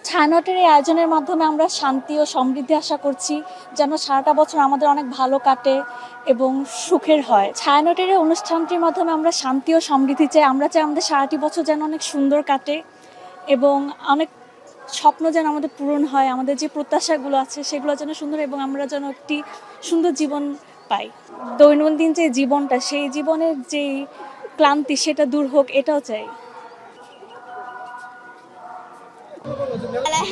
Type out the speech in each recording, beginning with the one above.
ছায়ানটের এই আয়োজনের মাধ্যমে আমরা শান্তি ও সমৃদ্ধি আশা করছি, যেন সারাটা বছর আমাদের অনেক ভালো কাটে এবং সুখের হয়। ছায়ানটের এই অনুষ্ঠানটির মাধ্যমে আমরা শান্তি ও সমৃদ্ধি চাই। আমরা চাই আমাদের সারাটি বছর যেন অনেক সুন্দর কাটে এবং অনেক স্বপ্ন যেন আমাদের পূরণ হয়, আমাদের যে প্রত্যাশাগুলো আছে সেগুলো যেন সুন্দর এবং আমরা যেন একটি সুন্দর জীবন পাই। দৈনন্দিন যে জীবনটা, সেই জীবনের যেই ক্লান্তি সেটা দূর হোক, এটাও চাই।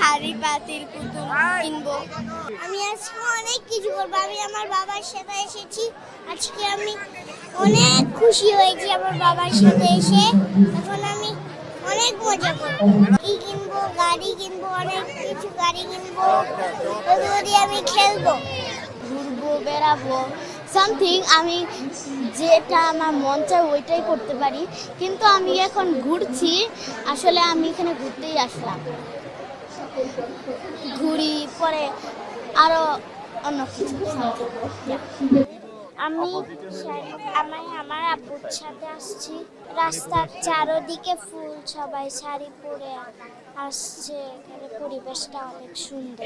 হাড়ি পাতিল পুতুল কিনবো। আমি আজকে অনেক কিছু করবো। আমি আমার বাবার সাথে এসেছি, আজকে আমি অনেক খুশি হয়েছি আমার বাবার সাথে এসে। এখন আমি অনেক মজা করবো, কি কিনবো, গাড়ি কিনবো, অনেক কিছু গাড়ি কিনবো, ওগুলো দিয়ে আমি খেলবো, ঘুরবো, বেড়াবো, সামথিং। আমি যেটা আমার মন চায় ওইটাই করতে পারি, কিন্তু আমি এখন ঘুরছি, আসলে আমি এখানে ঘুরতেই আসলাম। ঘুরি পরে আরো অন্য কিছু। আমি আমার আব্বুর সাথে আসছি। রাস্তার চারদিকে ফুল, সবাই শাড়ি পরে আসছে, এখানে পরিবেশটা অনেক সুন্দর।